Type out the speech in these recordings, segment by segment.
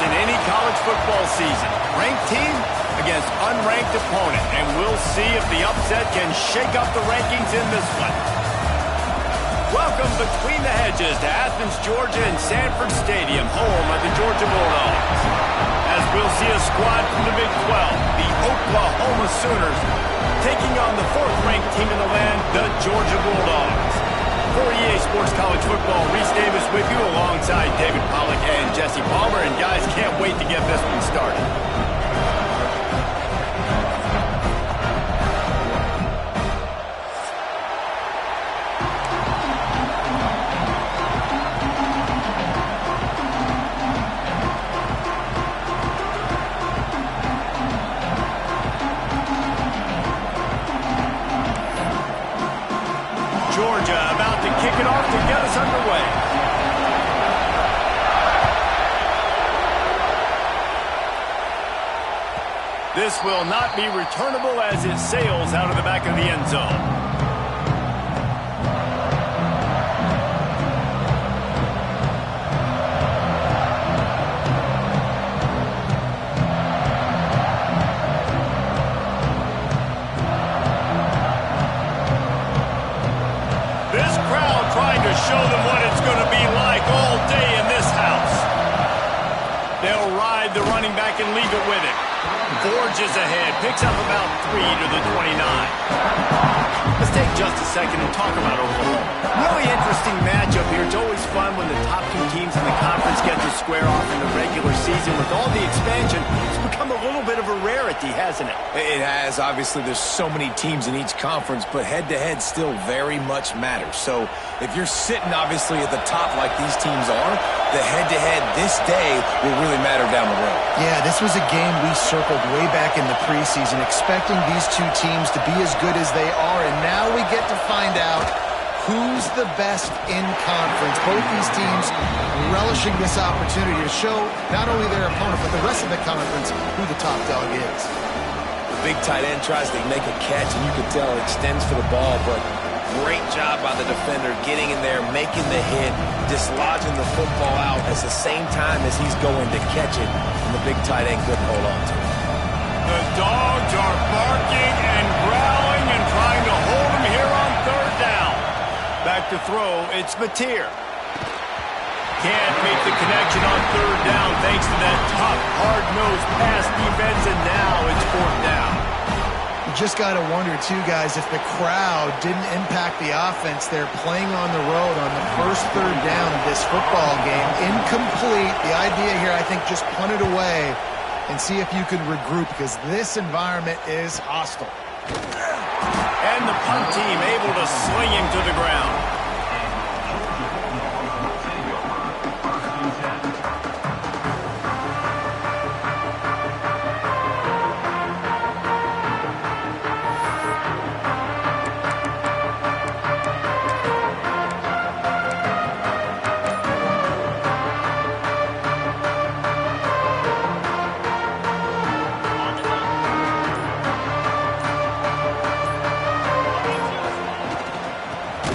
in any college football season. Ranked team against unranked opponent, and we'll see if the upset can shake up the rankings in this one. Welcome between the hedges to Athens, Georgia and Sanford Stadium, home of the Georgia Bulldogs. As we'll see a squad from the Big 12, the Oklahoma Sooners, taking on the fourth-ranked team in the land, the Georgia Bulldogs. For EA Sports College Football, Reese Davis with you alongside David Pollack and Jesse Palmer. And guys, can't wait to get this one started. Georgia about to kick it off to get us underway. This will not be returnable as it sails out of the back of the end zone. Show them what it's going to be like all day in this house. They'll ride the running back and leave it with him. Forges ahead, picks up about 3 to the 29. Let's take just a second and talk about Oklahoma. Really interesting matchup here. It's always fun when the top two teams in the conference get to square off in the regular season. With all the expansion, it's become a little bit of a rarity, hasn't it? It has. Obviously, there's so many teams in each conference, but head-to-head still very much matters. So if you're sitting, obviously, at the top like these teams are, the head-to-head this day will really matter down the road. Yeah, this was a game we circled way back in the preseason, expecting these two teams to be as good as they are, and now we get to find out who's the best in conference. Both these teams relishing this opportunity to show not only their opponent, but the rest of the conference who the top dog is. The big tight end tries to make a catch, and you can tell it extends for the ball, but great job by the defender getting in there, making the hit, dislodging the football out at the same time as he's going to catch it, and the big tight end couldn't hold on to it. The dogs are barking and growling and trying to hold him here on third down. Back to throw, it's Mateer. Can't make the connection on third down thanks to that tough, hard-nosed pass defense, and now it's fourth down. You just got to wonder, too, guys, if the crowd didn't impact the offense. They're playing on the road on the first third down of this football game. Incomplete. The idea here, I think, just punt it away and see if you can regroup, because this environment is hostile. And the punt team able to sling him to the ground.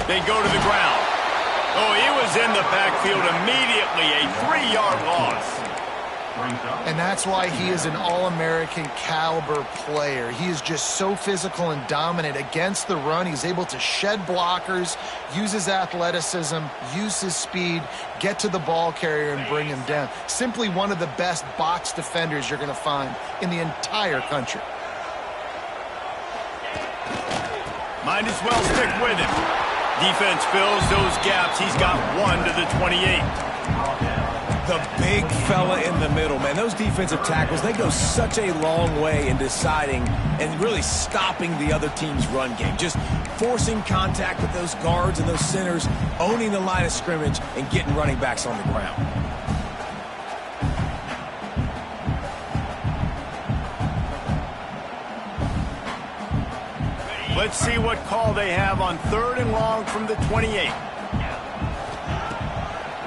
They go to the ground. Oh, he was in the backfield immediately. A 3-yard loss. And that's why he is an All-American caliber player. He is just so physical and dominant against the run. He's able to shed blockers, use his athleticism, use his speed, get to the ball carrier and bring him down. Simply one of the best box defenders you're going to find in the entire country. Might as well stick with him. Defense fills those gaps. He's got 1 to the 28. The big fella in the middle, man. Those defensive tackles, they go such a long way in deciding and really stopping the other team's run game. Just forcing contact with those guards and those centers, owning the line of scrimmage, and getting running backs on the ground. Let's see what call they have on 3rd and long from the 28.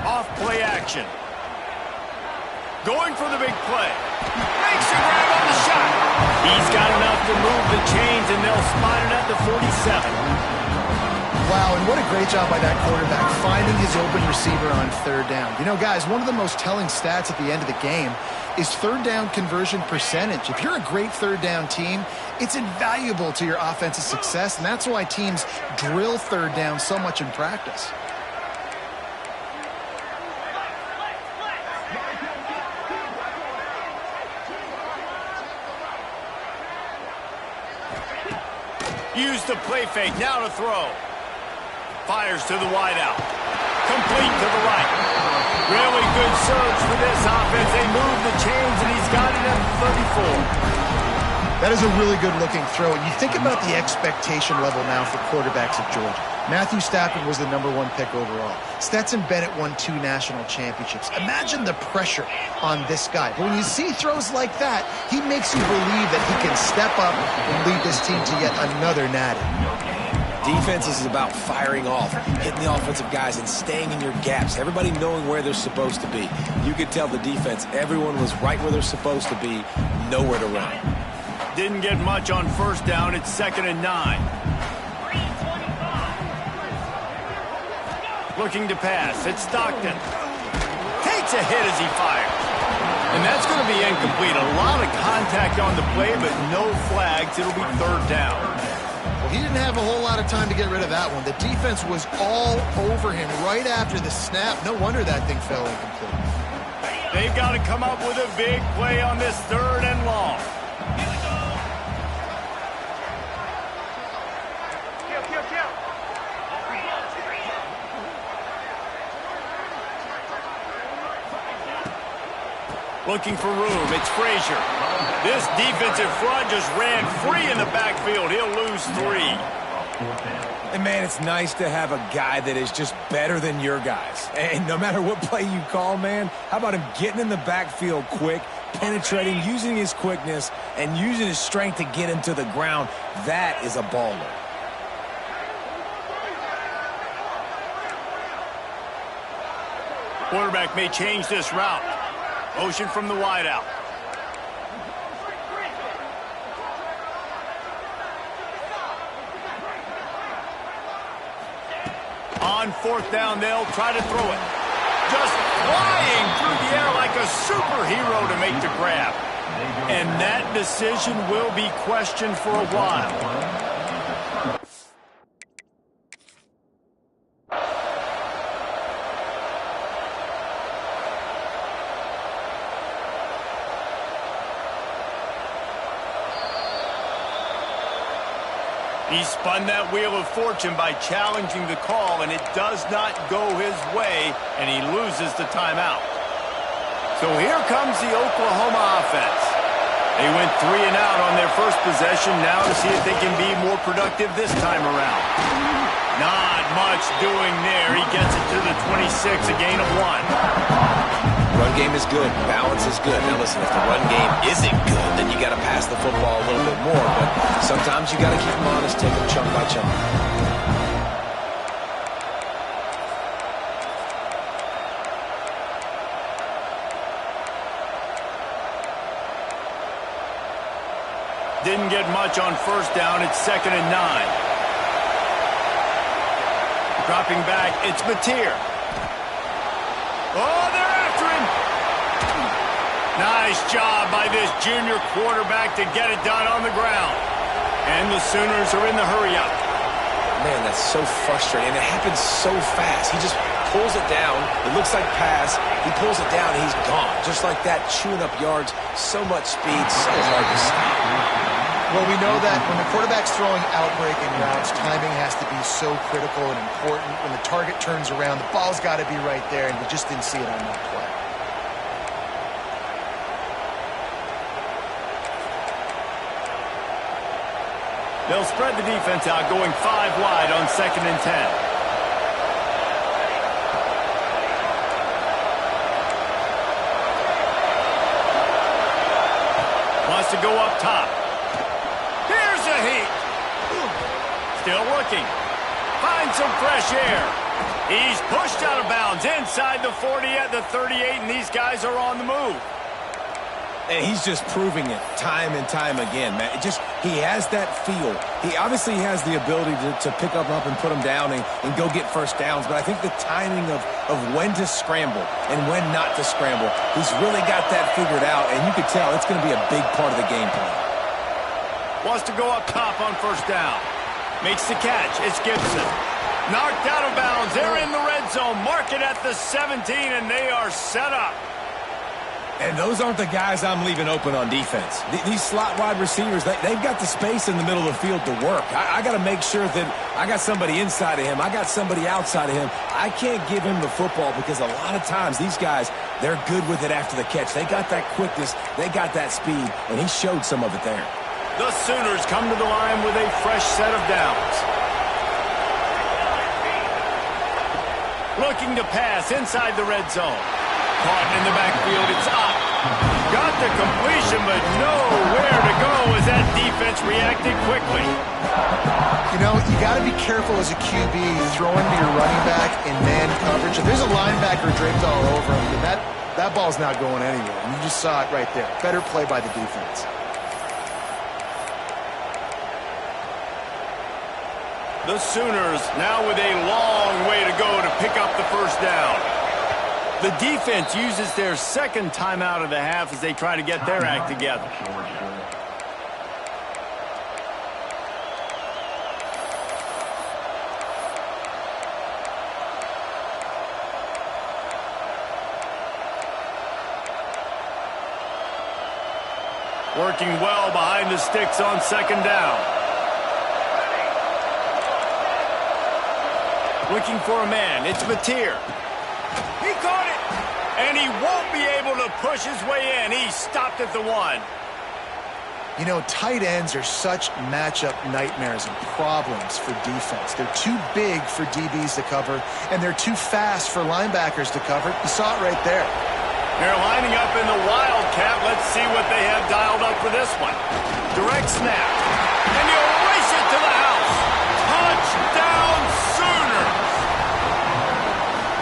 Off play action. Going for the big play. Makes a grab on the shot. He's got enough to move the chains, and they'll spot it at the 47. Wow, and what a great job by that quarterback, finding his open receiver on third down. You know, guys, one of the most telling stats at the end of the game is third down conversion percentage. If you're a great third down team, it's invaluable to your offensive success, and that's why teams drill third down so much in practice. Use the play fake, now to throw. Fires to the wideout. Complete to the right. Really good surge for this offense. They move the chains, and he's got it at 34. That is a really good-looking throw. And you think about the expectation level now for quarterbacks at Georgia. Matthew Stafford was the #1 pick overall. Stetson Bennett won 2 national championships. Imagine the pressure on this guy. But when you see throws like that, he makes you believe that he can step up and lead this team to yet another natty. Defense is about firing off, hitting the offensive guys, and staying in your gaps. Everybody knowing where they're supposed to be. You could tell the defense, everyone was right where they're supposed to be, nowhere to run. Didn't get much on first down. It's 2nd and 9. Looking to pass. It's Stockton. Takes a hit as he fires. And that's going to be incomplete. A lot of contact on the play, but no flags. It'll be 3rd down. Well, he didn't have a whole lot of time to get rid of that one. The defense was all over him right after the snap. No wonder that thing fell incomplete. They've got to come up with a big play on this 3rd and long. Looking for room. It's Frazier. This defensive front just ran free in the backfield. He'll lose 3. And, man, it's nice to have a guy that is just better than your guys. And no matter what play you call, man, how about him getting in the backfield quick, penetrating, using his quickness, and using his strength to get him to the ground? That is a baller. Quarterback may change this route. Motion from the wideout. On 4th down, they'll try to throw it. Just flying through the air like a superhero to make the grab. And that decision will be questioned for a while. He spun that wheel of fortune by challenging the call, and it does not go his way, and he loses the timeout. So here comes the Oklahoma offense. They went 3 and out on their first possession, now to see if they can be more productive this time around. Not much doing there. He gets it to the 26, a gain of 1. Run game is good. Balance is good. Now listen, if the run game isn't good, then you got to pass the football a little bit more. But sometimes you got to keep them honest, take them chunk by chunk. Didn't get much on first down. It's 2nd and 9. Dropping back, it's Mateer. Oh, they're after him. Nice job by this junior quarterback to get it done on the ground. And the Sooners are in the hurry-up. Man, that's so frustrating. And it happens so fast. He just pulls it down. It looks like pass. He pulls it down, and he's gone. Just like that, chewing up yards. So much speed, so hard to stop. Well, we know that when the quarterback's throwing outbreaking routes, timing has to be so critical and important. When the target turns around, the ball's got to be right there, and we just didn't see it on that play. They'll spread the defense out, going 5 wide on 2nd and 10. Wants to go up top. Here's a heat. Still looking. Finds some fresh air. He's pushed out of bounds inside the 40 at the 38, and these guys are on the move. And he's just proving it time and time again, man. He has that feel. He obviously has the ability to pick them up and put them down and go get first downs. But I think the timing of when to scramble and when not to scramble, he's really got that figured out. And you could tell it's going to be a big part of the game plan. Wants to go up top on first down. Makes the catch. It's Gibson. Knocked out of bounds. They're in the red zone. Mark it at the 17, and they are set up. And those aren't the guys I'm leaving open on defense. These slot wide receivers, they've got the space in the middle of the field to work. I got to make sure that I got somebody inside of him. I got somebody outside of him. I can't give him the football because a lot of times these guys, they're good with it after the catch. They got that quickness. They got that speed, and he showed some of it there. The Sooners come to the line with a fresh set of downs. Looking to pass inside the red zone. Caught in the backfield, it's up. Got the completion, but nowhere to go as that defense reacted quickly. You know, you got to be careful as a QB throwing to your running back in man coverage. If there's a linebacker draped all over him, then that ball's not going anywhere. And you just saw it right there. Better play by the defense. The Sooners now with a long way to go to pick up the first down. The defense uses their second timeout of the half as they try to get their act together. Working well behind the sticks on second down. Looking for a man. It's Mateer. He caught it. And he won't be able to push his way in. He stopped at the 1. You know, tight ends are such matchup nightmares and problems for defense. They're too big for DBs to cover, and they're too fast for linebackers to cover. You saw it right there. They're lining up in the Wildcat. Let's see what they have dialed up for this one. Direct snap. And he'll race it to the house. Touchdown, Sooners!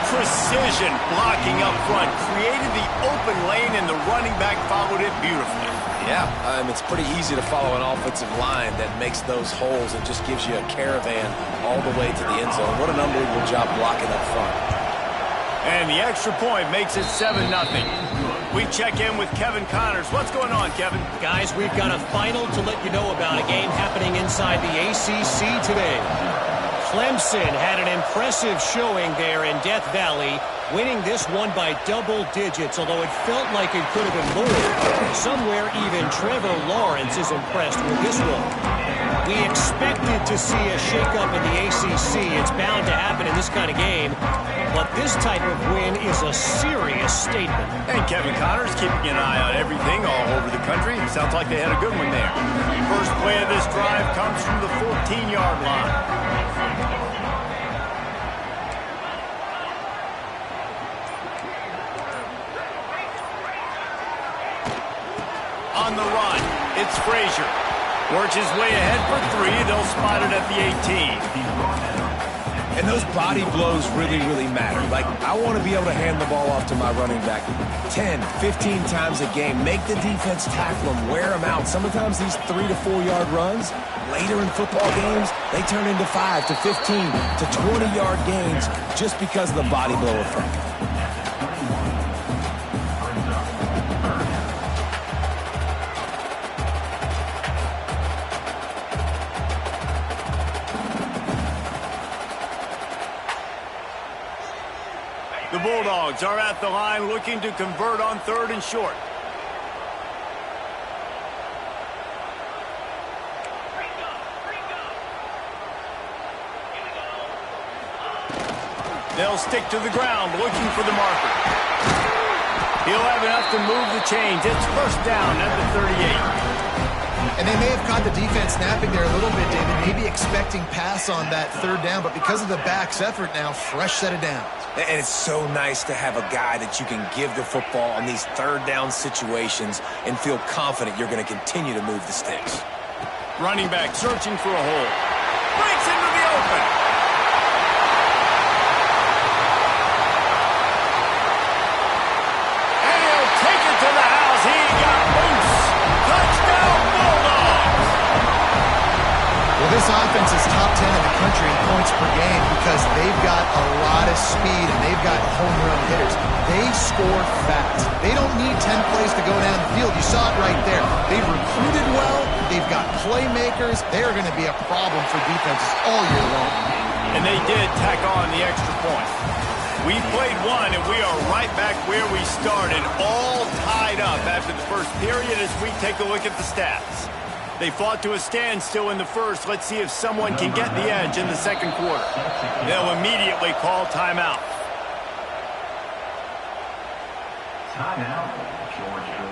Precision blocking up front. Created the open lane, and the running back followed it beautifully. Yeah, it's pretty easy to follow an offensive line that makes those holes and just gives you a caravan all the way to the end zone. What an unbelievable job blocking up front. And the extra point makes it 7-0. We check in with Kevin Connors. What's going on, Kevin? Guys, we've got a final to let you know about, a game happening inside the ACC today. Clemson had an impressive showing there in Death Valley, winning this one by double digits, although it felt like it could have been more. Somewhere even Trevor Lawrence is impressed with this one. We expected to see a shakeup in the ACC. It's bound to happen in this kind of game. But this type of win is a serious statement. And Kevin Connors keeping an eye on everything all over the country. Sounds like they had a good one there. First play of this drive comes from the 14-yard line. On the run, it's Frazier. Works his way ahead for 3. They'll spot it at the 18. And those body blows really, really matter. Like, I want to be able to hand the ball off to my running back 10, 15 times a game. Make the defense tackle them, wear them out. Sometimes these 3 to 4 yard runs, later in football games, they turn into 5 to 15 to 20 yard gains just because of the body blow effect. The Bulldogs are at the line looking to convert on 3rd and short. They'll stick to the ground looking for the marker. He'll have enough to move the chains. It's first down at the 38. And they may have caught the defense snapping there a little bit, David, maybe expecting pass on that 3rd down, but because of the back's effort now, fresh set of downs. And it's so nice to have a guy that you can give the football on these 3rd down situations and feel confident you're going to continue to move the sticks. Running back searching for a hole. Breaks into the open. And he'll take it to the house. He got They've got a lot of speed, and they've got home run hitters. They score fast. They don't need 10 plays to go down the field. You saw it right there. They've recruited well. They've got playmakers. They are going to be a problem for defenses all year long. And they did tack on the extra point. We played one, and we are right back where we started, all tied up after the first period as we take a look at the stats. They fought to a standstill in the first. Let's see if someone can get the edge in the second quarter. They'll immediately call timeout. Timeout, Georgia.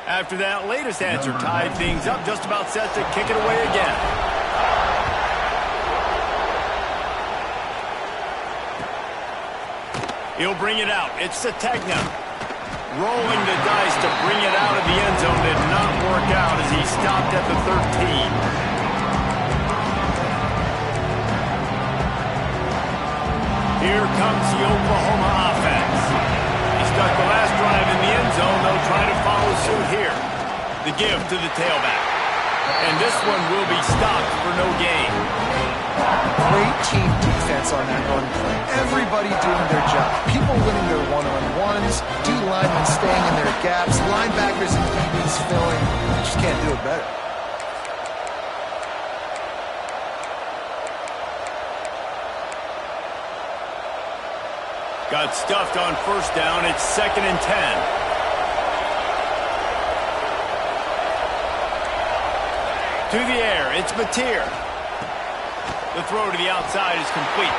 After that latest answer tied things up, just about set to kick it away again. He'll bring it out. It's Sategna. Rolling the dice to bring it out of the end zone did not work out as he stopped at the 13. Here comes the Oklahoma offense. He stuck the last drive in the end zone. They'll try to follow suit here. The give to the tailback. And this one will be stopped for no gain. Great team defense on that run play. Everybody doing their job. People winning their one-on-ones, D linemen staying in their gaps, linebackers and DBs filling. You just can't do it better. Got stuffed on first down. It's 2nd and 10. To the air, it's Mateer. The throw to the outside is complete.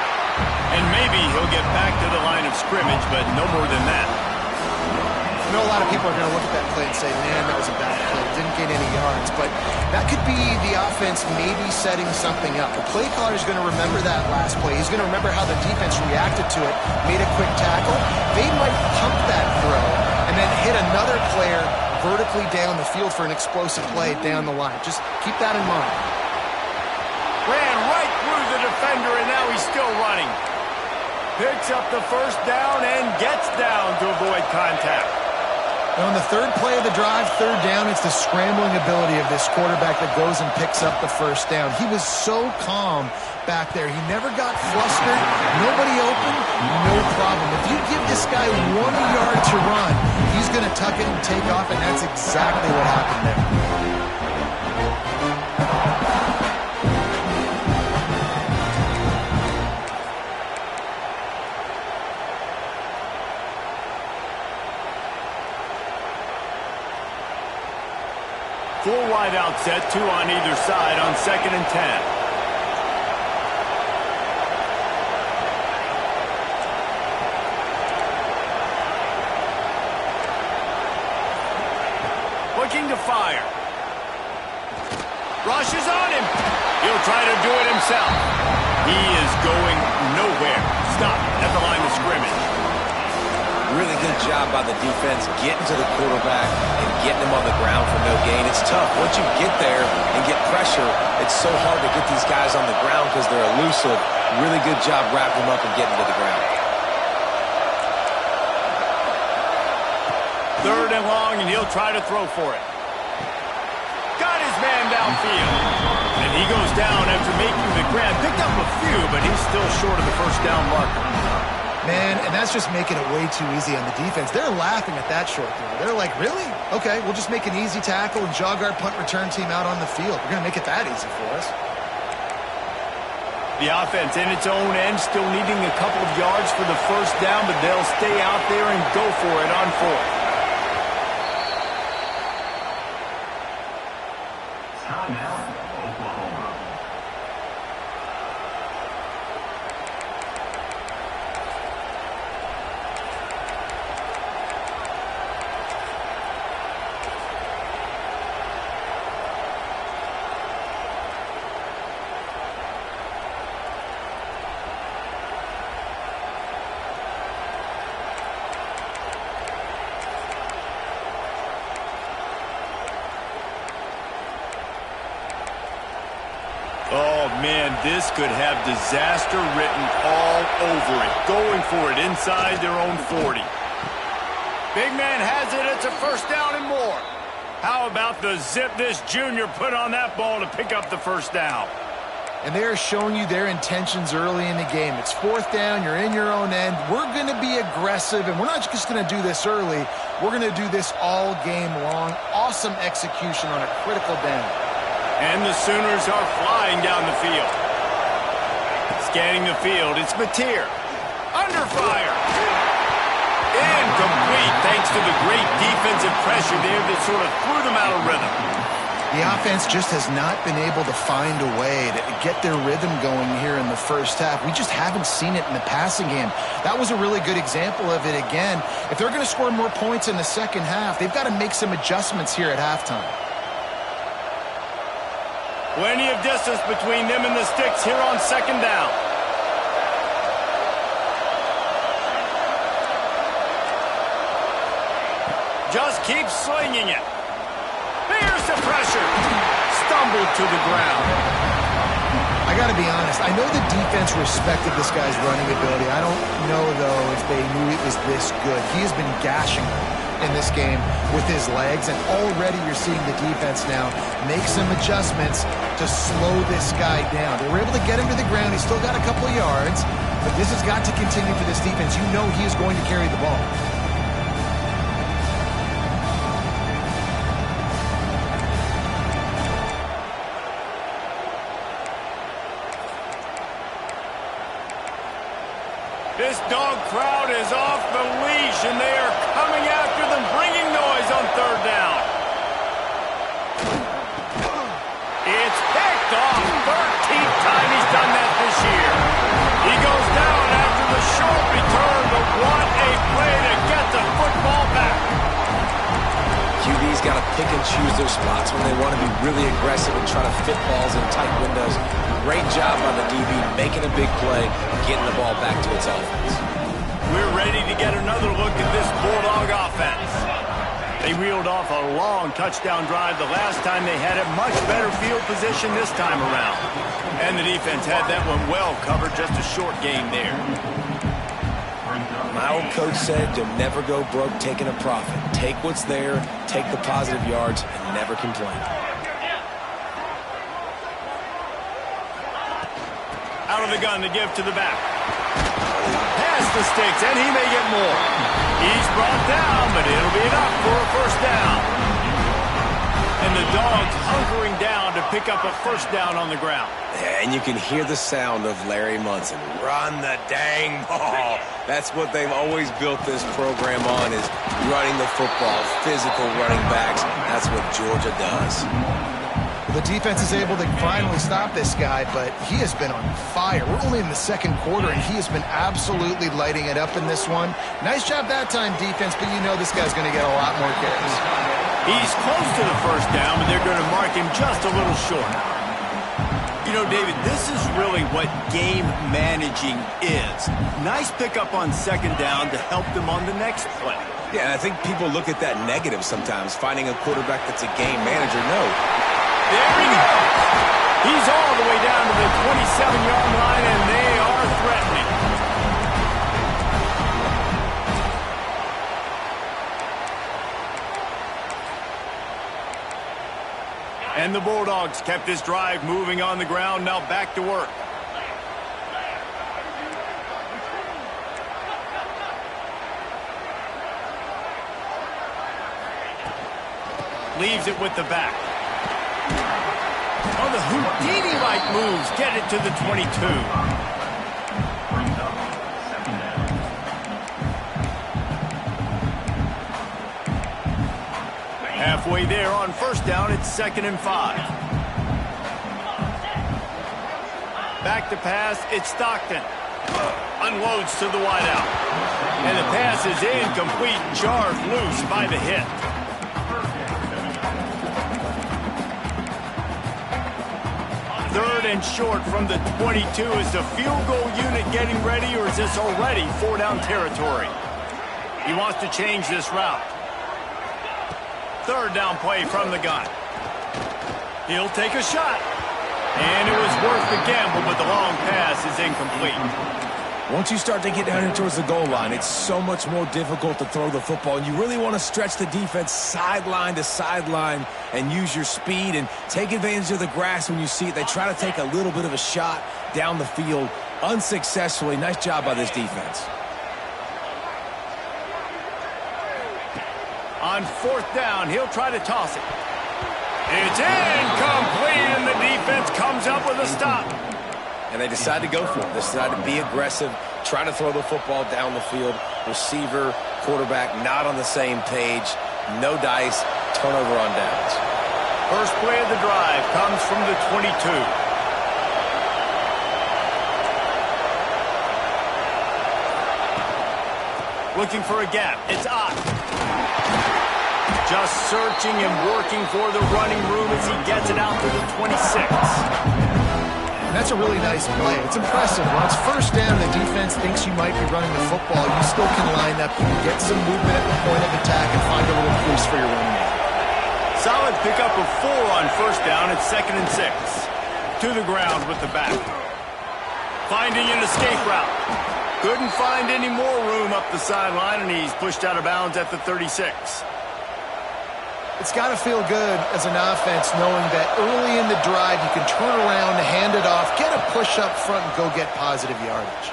And maybe he'll get back to the line of scrimmage, but no more than that. I know a lot of people are going to look at that play and say, man, that was a bad play. Didn't gain any yards. But that could be the offense maybe setting something up. The play caller is going to remember that last play. He's going to remember how the defense reacted to it, made a quick tackle. They might pump that throw and then hit another player vertically down the field for an explosive play down the line. Just keep that in mind. Ran right through the defender, and now he's still running. Picks up the first down and gets down to avoid contact. On the third play of the drive, third down, it's the scrambling ability of this quarterback that goes and picks up the first down. He was so calm back there. He never got flustered. Nobody open, no problem. If you give this guy 1 yard to run, he's going to tuck it and take off, and that's exactly what happened there. Full wide out set, 2 on either side on 2nd and 10. Looking to fire. Rushes on him. He'll try to do it himself. He is going nowhere. Stop at the line of scrimmage. Really good job by the defense getting to the quarterback and getting him on the ground for no gain. It's tough. Once you get there and get pressure, it's so hard to get these guys on the ground because they're elusive. Really good job wrapping them up and getting to the ground. 3rd and long, and he'll try to throw for it. Got his man downfield. And he goes down after making the grab. Picked up a few, but he's still short of the first down marker. Man, and that's just making it way too easy on the defense. They're laughing at that short throw. They're like, really? Okay, we'll just make an easy tackle and jog our punt return team out on the field. We're going to make it that easy for us. The offense in its own end, still needing a couple of yards for the first down, but they'll stay out there and go for it on 4th. Timeout, Oklahoma. this could have disaster written all over it. Going for it inside their own 40. Big man has it. It's a first down and more. How about the zip this junior put on that ball to pick up the first down? And they are showing you their intentions early in the game. It's fourth down. You're in your own end. We're going to be aggressive, and we're not just going to do this early. We're going to do this all game long. Awesome execution on a critical down. And the Sooners are flying down the field. Scanning the field, it's Mateer. Under fire. Incomplete, thanks to the great defensive pressure there that sort of threw them out of rhythm. The offense just has not been able to find a way to get their rhythm going here in the first half. We just haven't seen it in the passing game. That was a really good example of it again. If they're going to score more points in the second half, they've got to make some adjustments here at halftime. Plenty of distance between them and the sticks here on second down. Just keep slinging it. Here's the pressure. Stumbled to the ground. I got to be honest. I know the defense respected this guy's running ability. I don't know, though, if they knew it was this good. He has been gashing them in this game with his legs, and already you're seeing the defense now make some adjustments to slow this guy down. They were able to get him to the ground. He's still got a couple of yards, but this has got to continue for this defense. You know he is going to carry the ball. This dog crowd is off the leash, and they are coming after them, bringing noise on third down. It's picked off. 13th time he's done that this year. He goes down after the short return, but what a play to get the football back. QB's got to pick and choose their spots when they want to be really aggressive and try to fit balls in tight windows. Great job by the DB making a big play, getting the ball back to its offense. We're ready to get another look at this Bulldog offense. They reeled off a long touchdown drive the last time. They had a much better field position this time around. And the defense had that one well covered, just a short game there. My old coach said, you'll never go broke taking a profit. Take what's there, take the positive yards, and never complain. Out of the gun to give to the back. Past the sticks, and he may get more. He's brought down, but it'll be enough for a first down. And the Dogs hunkering down to pick up a first down on the ground. Yeah, and you can hear the sound of Larry Munson. Run the dang ball. That's what they've always built this program on, is running the football, physical running backs. That's what Georgia does. The defense is able to finally stop this guy, but he has been on fire. We're only in the second quarter, and he has been absolutely lighting it up in this one. Nice job that time, defense, but you know this guy's going to get a lot more carries. He's close to the first down, but they're going to mark him just a little short. You know, David, this is really what game managing is. Nice pickup on second down to help them on the next play. Yeah, and I think people look at that negative sometimes, finding a quarterback that's a game manager. No. There he goes. He's all the way down to the 27-yard line, and they are threatening. And the Bulldogs kept this drive moving on the ground. Now back to work. Leaves it with the back. Oh, the Houdini-like moves get it to the 22. Halfway there on first down, it's 2nd and 5. Back to pass, it's Stockton. Unloads to the wideout. And the pass is incomplete, jarred loose by the hit. Third and short from the 22. Is the field goal unit getting ready, or is this already 4-down territory? He wants to change this route. Third down play from the gun. He'll take a shot. And it was worth the gamble, but the long pass is incomplete. Once you start to get down here towards the goal line, it's so much more difficult to throw the football. And you really want to stretch the defense sideline to sideline and use your speed and take advantage of the grass when you see it. They try to take a little bit of a shot down the field unsuccessfully. Nice job by this defense. On fourth down, he'll try to toss it. It's incomplete, and the defense comes up with a stop. And they decide to go for it. They decide to be aggressive, try to throw the football down the field. Receiver, quarterback, not on the same page. No dice, turnover on downs. First play of the drive comes from the 22. Looking for a gap. It's Ott. Just searching and working for the running room as he gets it out to the 26. And that's a really nice play. It's impressive. When it's first down and the defense thinks you might be running the football, you still can line up. You can get some movement at the point of attack and find a little crease for your running game. Solid pickup of 4 on first down. It's 2nd and 6. To the ground with the back. Finding an escape route. Couldn't find any more room up the sideline, and he's pushed out of bounds at the 36. It's got to feel good as an offense knowing that early in the drive you can turn around, hand it off, get a push up front, and go get positive yardage.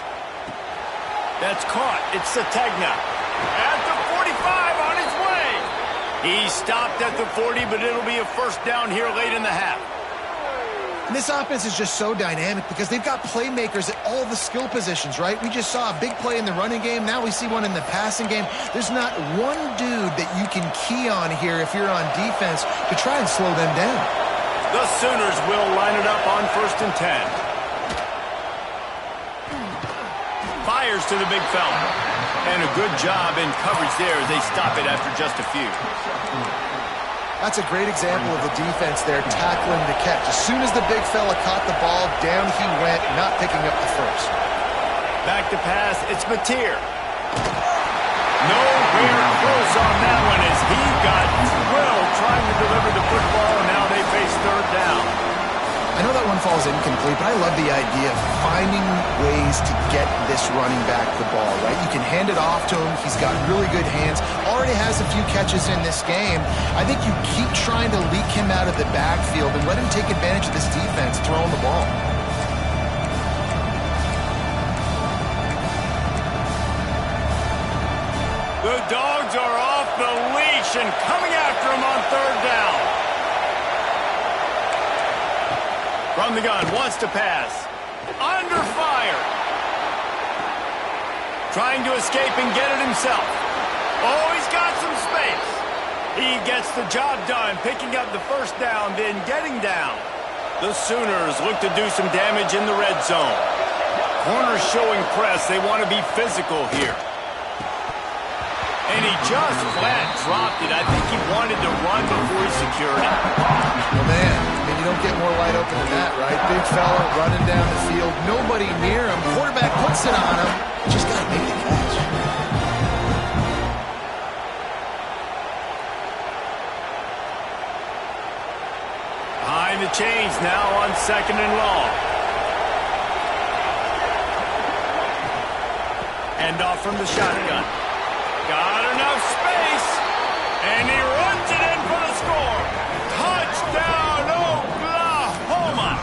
That's caught. It's Sategna. At the 45 on his way. He stopped at the 40, but it'll be a first down here late in the half. And this offense is just so dynamic because they've got playmakers at all the skill positions, right? We just saw a big play in the running game. Now we see one in the passing game. There's not one dude that you can key on here if you're on defense to try and slow them down. The Sooners will line it up on 1st and 10. Fires to the big fella. And a good job in coverage there as they stop it after just a few. That's a great example of the defense there tackling the catch. As soon as the big fella caught the ball, down he went, not picking up the first. Back to pass, it's Mateer. Nowhere close on that one as he got drilled trying to deliver the football, and now they face 3rd down. I know that one falls incomplete, but I love the idea of finding ways to get this running back the ball, right? You can hand it off to him. He's got really good hands. Already has a few catches in this game. I think you keep trying to leak him out of the backfield and let him take advantage of this defense throwing the ball. The Dogs are off the leash and coming after him on 3rd down. From the gun, wants to pass. Under fire. Trying to escape and get it himself. Oh, he's got some space. He gets the job done, picking up the first down, then getting down. The Sooners look to do some damage in the red zone. Corners showing press. They want to be physical here. And he just flat dropped it. I think he wanted to run before he secured it. Well, man, I mean, you don't get more wide open than that, right? Big fella running down the field. Nobody near him. Quarterback puts it on him. Just got to make the catch. Behind the chains now on 2nd and long. Hand off from the shotgun. Got enough space, and he runs it in for the score. Touchdown, Oklahoma!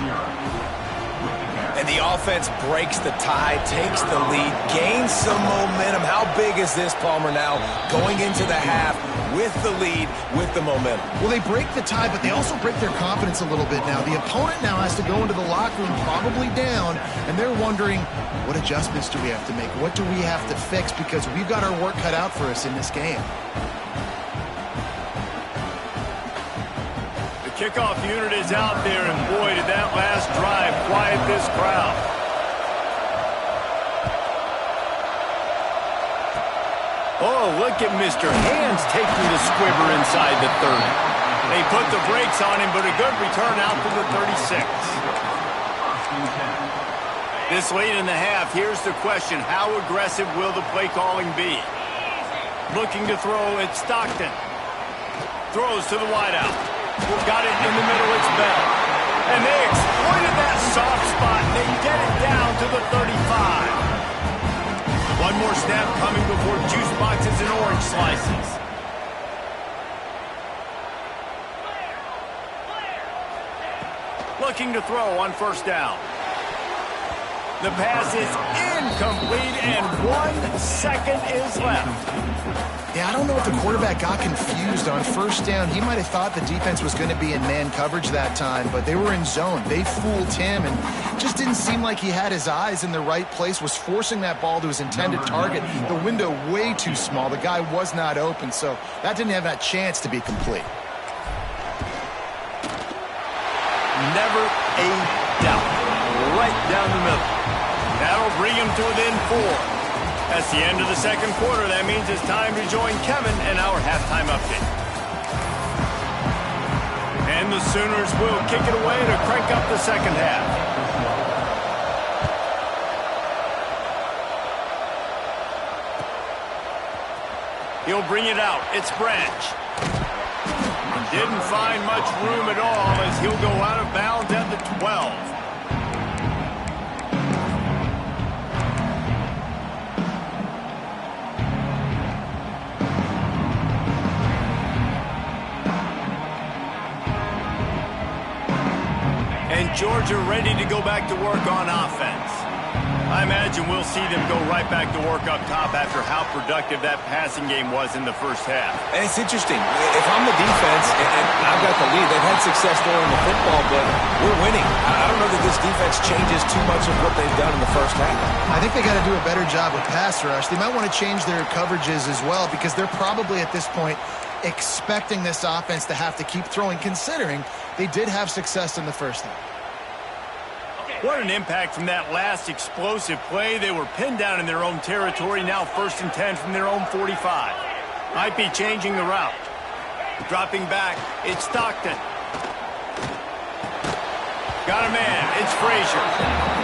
And the offense breaks the tie, takes the lead, gains some momentum. How big is this, Palmer, now? Going into the half with the lead, with the momentum. Well, they break the tie, but they also break their confidence a little bit now. The opponent now has to go into the locker room probably down, and they're wondering, what adjustments do we have to make? What do we have to fix? Because we've got our work cut out for us in this game. The kickoff unit is out there, and boy, did that last drive quiet this crowd. Oh, look at Mr. Hands taking the squibber inside the 30. They put the brakes on him, but a good return out to the 36. This late in the half, here's the question. How aggressive will the play calling be? Looking to throw, it's Stockton. Throws to the wideout. Got it in the middle, it's Bell. And they exploited that soft spot, and they get it down to the 35. One more snap coming before juice boxes and orange slices. Looking to throw on first down. The pass is incomplete, and 1 second is left. Yeah, I don't know if the quarterback got confused on first down. He might have thought the defense was going to be in man coverage that time, but they were in zone. They fooled him, and just didn't seem like he had his eyes in the right place, was forcing that ball to his intended target. The window way too small. The guy was not open, so that didn't have that chance to be complete. Never a doubt. Right down the middle. That'll bring him to within 4. That's the end of the second quarter. That means it's time to join Kevin and our halftime update. And the Sooners will kick it away to crank up the second half. He'll bring it out. It's Branch. Didn't find much room at all as he'll go out of bounds at the 12. And Georgia ready to go back to work on offense. I imagine we'll see them go right back to work up top after how productive that passing game was in the first half. And it's interesting. If I'm the defense and I've got the lead, they've had success throwing the football, but we're winning. I don't know that this defense changes too much of what they've done in the first half. I think they got to do a better job with pass rush. They might want to change their coverages as well, because they're probably at this point expecting this offense to have to keep throwing, considering they did have success in the first half. What an impact from that last explosive play. They were pinned down in their own territory, now 1st and 10 from their own 45. Might be changing the route. Dropping back, it's Stockton. Got a man, it's Frazier.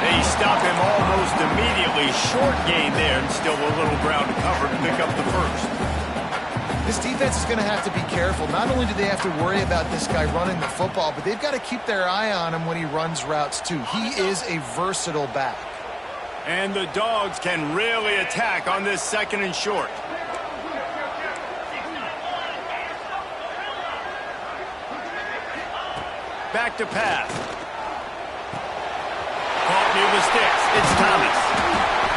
They stop him almost immediately. Short gain there, and still a little ground to cover to pick up the first. This defense is going to have to be careful. Not only do they have to worry about this guy running the football, but they've got to keep their eye on him when he runs routes too. He is a versatile back. And the Dogs can really attack on this 2nd and short. Back to pass. Caught near the sticks. It's Thomas.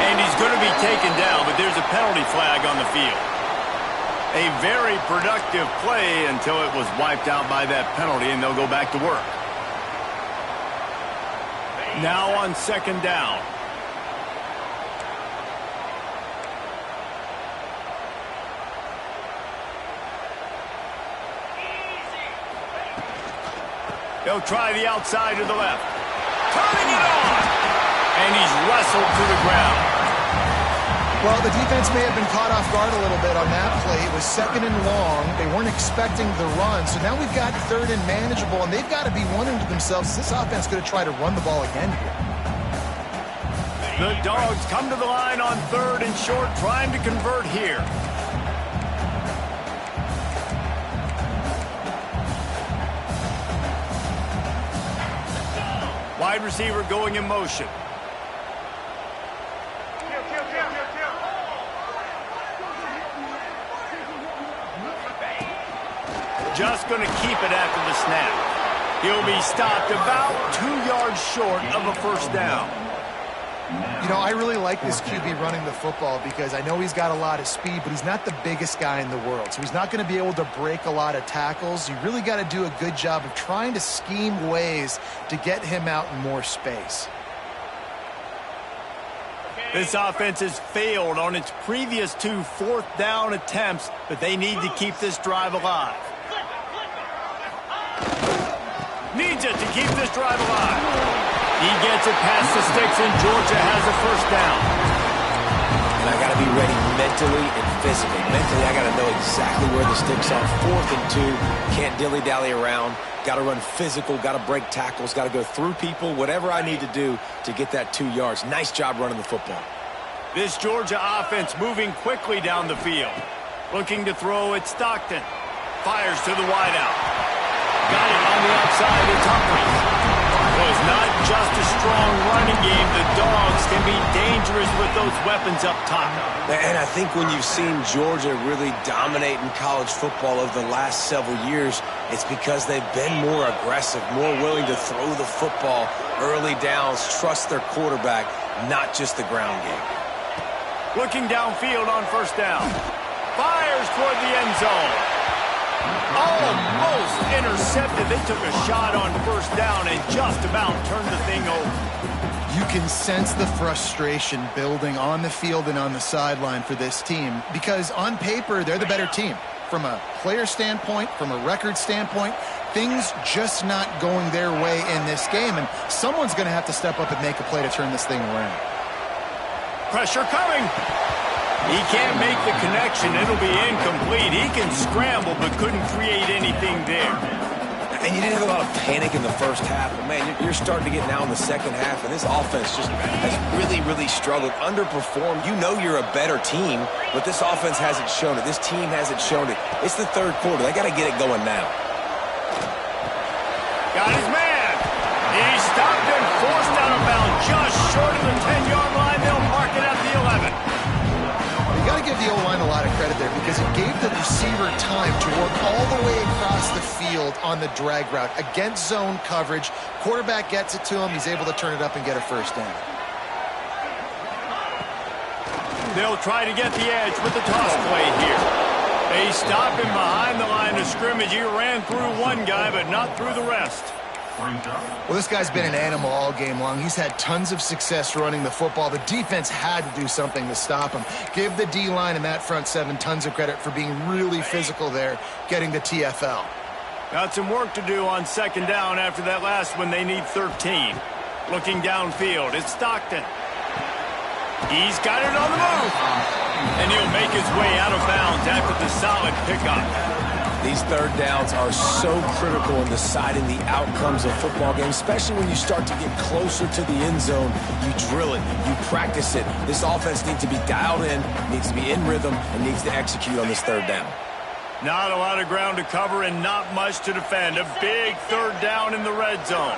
And he's going to be taken down, but there's a penalty flag on the field. A very productive play until it was wiped out by that penalty, and they'll go back to work. Now on 2nd down. They'll try the outside to the left. Turning it on! And he's wrestled to the ground. Well, the defense may have been caught off guard a little bit on that play. It was 2nd and long. They weren't expecting the run. So now we've got 3rd and manageable, and they've got to be wondering to themselves, is this offense going to try to run the ball again here? The Dogs come to the line on 3rd and short, trying to convert here. Wide receiver going in motion. Just going to keep it after the snap. He'll be stopped about 2 yards short of a first down. You know, I really like this QB running the football because I know he's got a lot of speed, but he's not the biggest guy in the world. So he's not going to be able to break a lot of tackles. You really got to do a good job of trying to scheme ways to get him out in more space. This offense has failed on its previous 2 4th down attempts, but they need to keep this drive alive. Needs it to keep this drive alive. He gets it past the sticks, and Georgia has a first down. And I got to be ready mentally and physically. Mentally, I got to know exactly where the sticks are. 4th and 2. Can't dilly-dally around. Got to run physical. Got to break tackles. Got to go through people. Whatever I need to do to get that 2 yards. Nice job running the football. This Georgia offense moving quickly down the field. Looking to throw at Stockton. Fires to the wideout. Got it on the outside. It's Humphries. So it's not just a strong running game. The Dogs can be dangerous with those weapons up top. And I think when you've seen Georgia really dominate in college football over the last several years, it's because they've been more aggressive, more willing to throw the football early downs, trust their quarterback, not just the ground game. Looking downfield on first down. Fires toward the end zone. Almost intercepted. They took a shot on first down and just about turned the thing over. You can sense the frustration building on the field and on the sideline for this team because on paper, they're the better team. From a player standpoint, from a record standpoint, things just not going their way in this game, and someone's going to have to step up and make a play to turn this thing around. Pressure coming. He can't make the connection. It'll be incomplete. He can scramble but couldn't create anything there. And you didn't have a lot of panic in the first half, but man, you're starting to get now in the second half, and this offense just has really struggled, underperformed. You know you're a better team, but this offense hasn't shown it. This team hasn't shown it. It's the third quarter. They got to get it going now. Got his man. He stopped and forced out of bounds just short of the 10-yard line. They'll mark it at the 11. You got to give the O-line a lot of credit there because it gave the receiver time to work all the way across the field on the drag route against zone coverage. Quarterback gets it to him. He's able to turn it up and get a first down. They'll try to get the edge with the toss play here. They stop him behind the line of scrimmage. He ran through one guy, but not through the rest. Well, this guy's been an animal all game long. He's had tons of success running the football. The defense had to do something to stop him. Give the D-line and that front seven tons of credit for being really physical there, getting the TFL. Got some work to do on second down after that last one. They need 13. Looking downfield, it's Stockton. He's got it on the move. And he'll make his way out of bounds after the solid pickup. These third downs are so critical in deciding the outcomes of football games, especially when you start to get closer to the end zone. You drill it, you practice it. This offense needs to be dialed in, needs to be in rhythm, and needs to execute on this third down. Not a lot of ground to cover and not much to defend. A big third down in the red zone.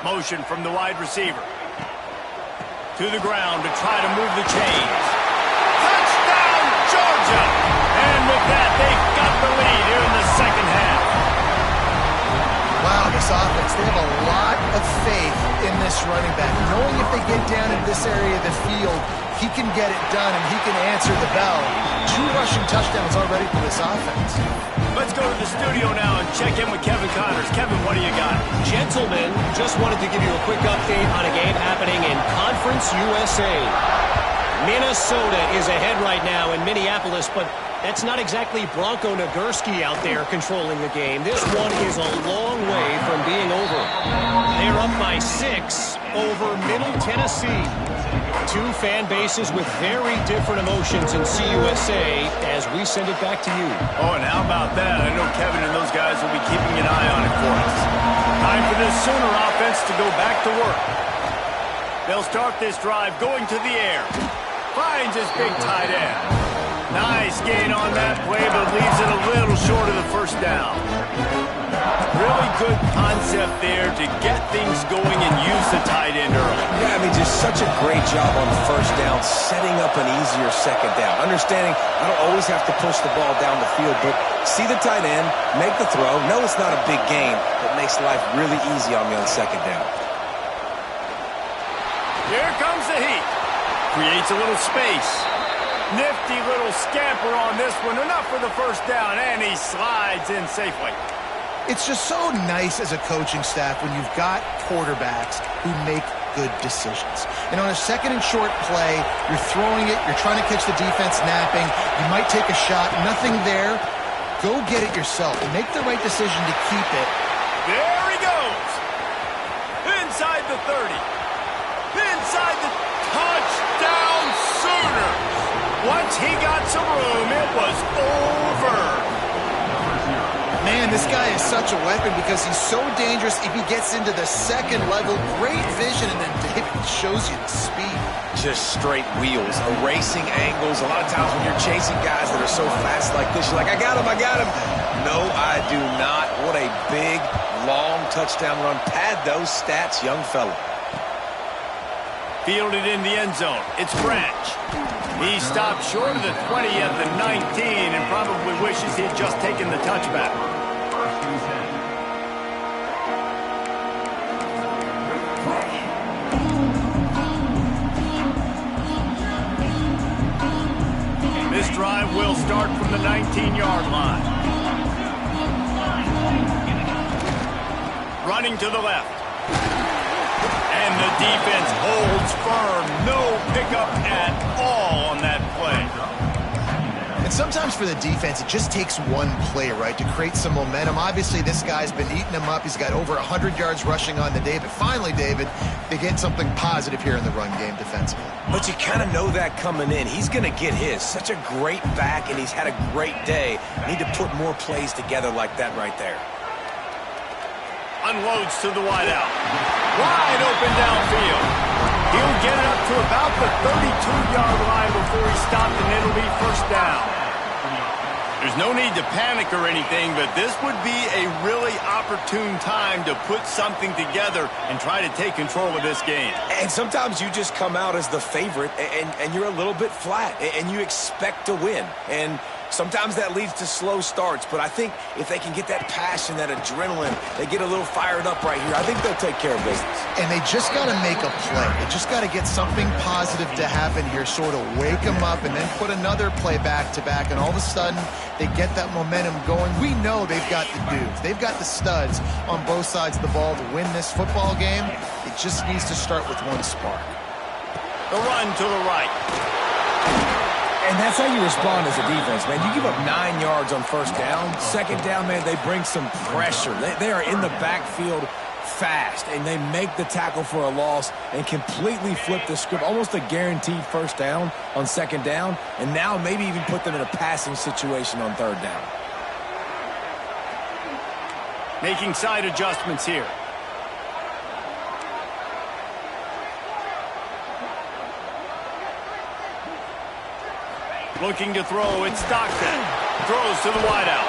Motion from the wide receiver. To the ground to try to move the chains. Touchdown, Georgia! And with that, they've got the lead here in the second half. Wow, this offense, they have a lot of faith in this running back. Knowing if they get down in this area of the field, he can get it done and he can answer the bell. 2 rushing touchdowns already for this offense. Let's go to the studio now and check in with Kevin Connors. Kevin, what do you got? Gentlemen, just wanted to give you a quick update on a game happening in Conference USA. Minnesota is ahead right now in Minneapolis, but that's not exactly Bronco Nagurski out there controlling the game. This one is a long way from being over. They're up by 6 over Middle Tennessee. 2 fan bases with very different emotions in CUSA as we send it back to you. Oh, and how about that? I know Kevin and those guys will be keeping an eye on it for us. Time for this Sooner offense to go back to work. They'll start this drive going to the air. Finds his big tight end. Nice gain on that play, but leaves it a little short of the first down. Really good concept there to get things going and use the tight end early. Yeah, I mean, just such a great job on the first down, setting up an easier second down. Understanding I don't always have to push the ball down the field, but see the tight end, make the throw. No, it's not a big gain, but makes life really easy on me on second down. Here comes the heat. Creates a little space. Nifty little scamper on this one. Enough for the first down, and he slides in safely. It's just so nice as a coaching staff when you've got quarterbacks who make good decisions. And on a second and short play, you're throwing it, you're trying to catch the defense napping, you might take a shot, nothing there. Go get it yourself and make the right decision to keep it. There he goes. Inside the 30. Inside the touchdown Sooners. Once he got some room, it was over. Man, this guy is such such a weapon because he's so dangerous if he gets into the second level. Great vision, and then David shows you the speed. Just straight wheels, erasing angles. A lot of times when you're chasing guys that are so fast like this, you're like, I got him, I got him. No, I do not. What a big, long touchdown run. Pad those stats, young fella. Fielded in the end zone. It's Branch. He stopped short of the 20 at the 19 and probably wishes he had just taken the touchback. This drive will start from the 19-yard line. Running to the left. And the defense holds firm. No pickup at all on that play. And sometimes for the defense, it just takes one play, right, to create some momentum. Obviously, this guy's been eating him up. He's got over 100 yards rushing on the day. But finally, David, they get something positive here in the run game defensively. But you kind of know that coming in. He's going to get his. Such a great back, and he's had a great day. Need to put more plays together like that right there. Unloads to the wideout. Wide open downfield. He'll get it up to about the 32-yard line before he stopped, and it'll be first down. There's no need to panic or anything, but this would be a really opportune time to put something together and try to take control of this game. And sometimes you just come out as the favorite, and you're a little bit flat, and you expect to win. And sometimes that leads to slow starts, but I think if they can get that passion, that adrenaline, they get a little fired up right here, I think they'll take care of business. And they just got to make a play. They just got to get something positive to happen here, sort of wake them up, and then put another play back-to-back, and all of a sudden they get that momentum going. We know they've got the dudes. They've got the studs on both sides of the ball to win this football game. It just needs to start with one spark. The run to the right. And that's how you respond as a defense, man. You give up 9 yards on first down. Second down, man, they bring some pressure. They are in the backfield fast, and they make the tackle for a loss and completely flip the script. Almost a guaranteed first down on second down, and now maybe even put them in a passing situation on third down. Making side adjustments here. Looking to throw, it's Stockton. Throws to the wideout.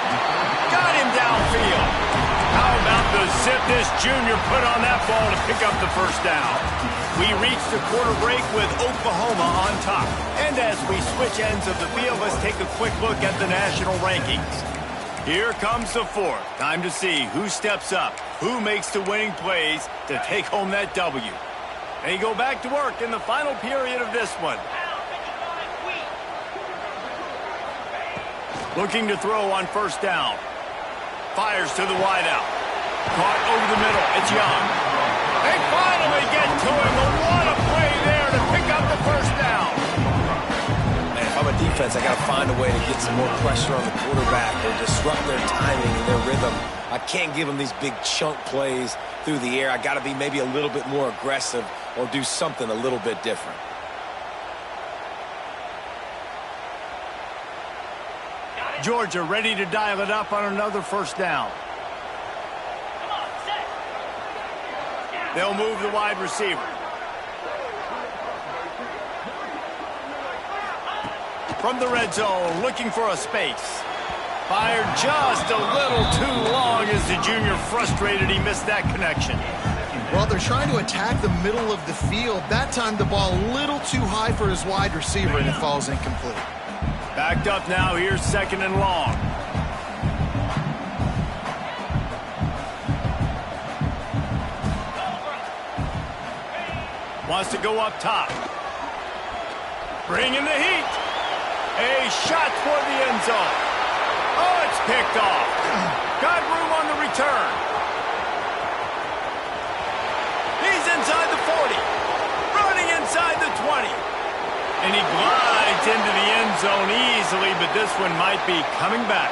Got him downfield. How about the zip this junior put on that ball to pick up the first down? We reached the quarter break with Oklahoma on top. And as we switch ends of the field, let's take a quick look at the national rankings. Here comes the fourth. Time to see who steps up, who makes the winning plays to take home that W. They go back to work in the final period of this one. Looking to throw on first down. Fires to the wideout. Caught over the middle. It's Young. They finally get to him. And what a play there to pick up the first down. Man, if I'm a defense, I got to find a way to get some more pressure on the quarterback or disrupt their timing and their rhythm. I can't give them these big chunk plays through the air. I got to be maybe a little bit more aggressive or do something a little bit different. Georgia ready to dial it up on another first down. They'll move the wide receiver. From the red zone, looking for a space. Fired just a little too long as the junior frustrated he missed that connection. Well, they're trying to attack the middle of the field. That time the ball a little too high for his wide receiver, and it falls incomplete. Backed up now, here's second and long. Wants to go up top. Bringing the heat. A shot toward the end zone. Oh, it's picked off. Got room on the return. He's inside the 40. Running inside the 20. And he glides into the end zone easily, but this one might be coming back.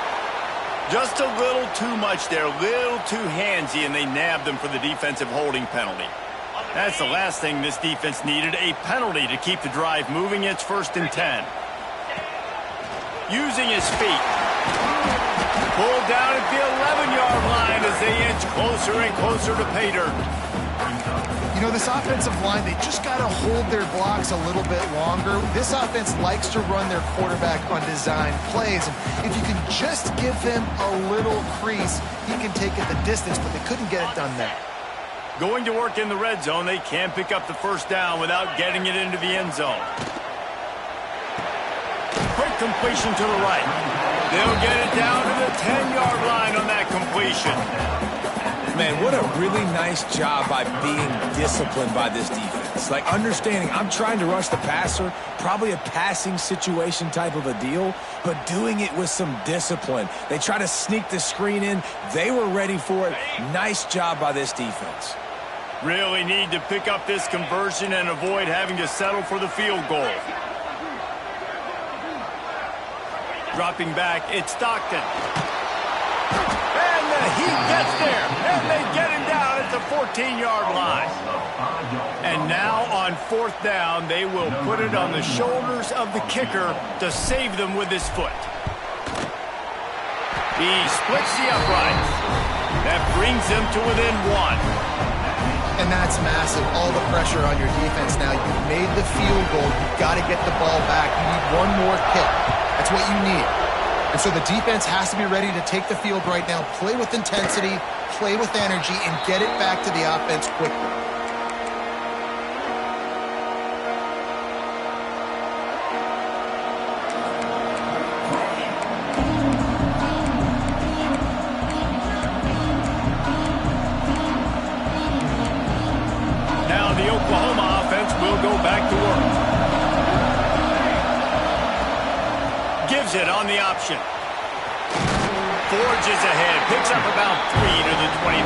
Just a little too much there, a little too handsy, and they nabbed him for the defensive holding penalty. That's the last thing this defense needed, a penalty to keep the drive moving. It's 1st and 10. Using his feet. Pulled down at the 11-yard line as they inch closer and closer to pay dirt. You know, this offensive line, they just got to hold their blocks a little bit longer. This offense likes to run their quarterback on design plays. And if you can just give him a little crease, he can take it the distance, but they couldn't get it done there. Going to work in the red zone, they can pick up the first down without getting it into the end zone. Quick completion to the right. They'll get it down to the 10-yard line on that completion. Man, what a really nice job by being disciplined by this defense. Like, understanding I'm trying to rush the passer, probably a passing situation type of a deal, but doing it with some discipline. They try to sneak the screen in. They were ready for it. Nice job by this defense. Really need to pick up this conversion and avoid having to settle for the field goal. Dropping back, it's Stockton. And the Heat gets there, and they get him down at the 14-yard line. And now on fourth down, they will put it on the shoulders of the kicker to save them with his foot. He splits the uprights. That brings them to within one. And that's massive. All the pressure on your defense now. You've made the field goal. You've got to get the ball back. You need one more kick. That's what you need. And so the defense has to be ready to take the field right now, play with intensity, play with energy, and get it back to the offense quickly. Now the Oklahoma offense will go back to work. Gives it on the option. Forges ahead. Picks up about 3 to the 29.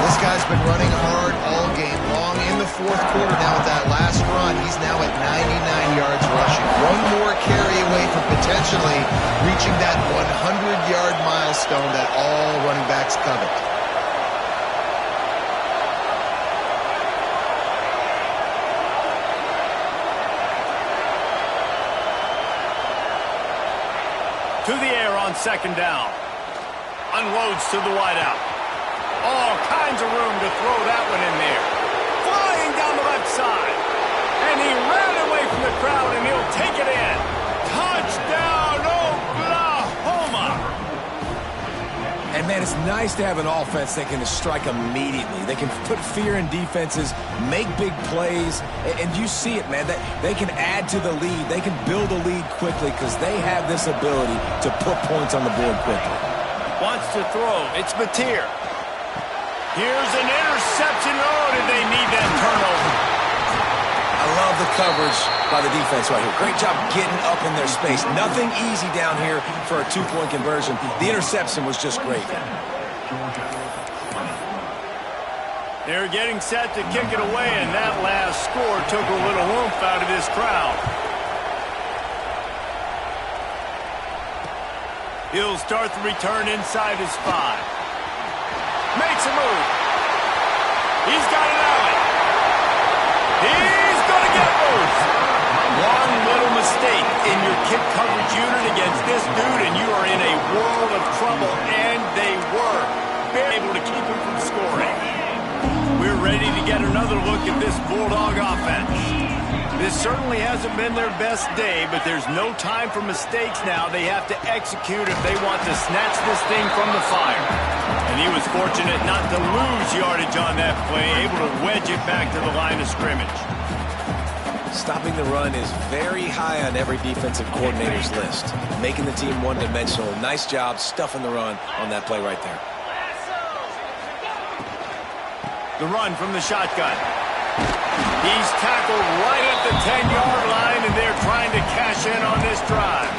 This guy's been running hard all game long. In the fourth quarter now with that last run, he's now at 99 yards rushing. One more carry away from potentially reaching that 100-yard milestone that all running backs covet. To the air on second down. Unloads to the wideout. All kinds of room to throw that one in there. Flying down the left side. And he ran away from the crowd, and he'll take it in. Touchdown, Oklahoma! And, man, it's nice to have an offense that can strike immediately. They can put fear in defenses, make big plays, and you see it, man. That they can add to the lead. They can build a lead quickly because they have this ability to put points on the board quickly. Wants to throw. It's Mateer. Here's an interception. Oh, did they need that turnover? I love the coverage by the defense right here. Great job getting up in their space. Nothing easy down here for a two-point conversion. The interception was just great. They're getting set to kick it away, and that last score took a little oomph out of this crowd. He'll start the return inside his 5. Makes a move. He's got an alley. He's going to get loose. One little mistake in your kick coverage unit against this dude, and you are in a world of trouble, and they were able to keep him from scoring. We're ready to get another look at this Bulldog offense. This certainly hasn't been their best day, but there's no time for mistakes now. They have to execute if they want to snatch this thing from the fire. And he was fortunate not to lose yardage on that play, able to wedge it back to the line of scrimmage. Stopping the run is very high on every defensive coordinator's list. Making the team one-dimensional. Nice job stuffing the run on that play right there. The run from the shotgun. He's tackled right at the 10-yard line, and they're trying to cash in on this drive.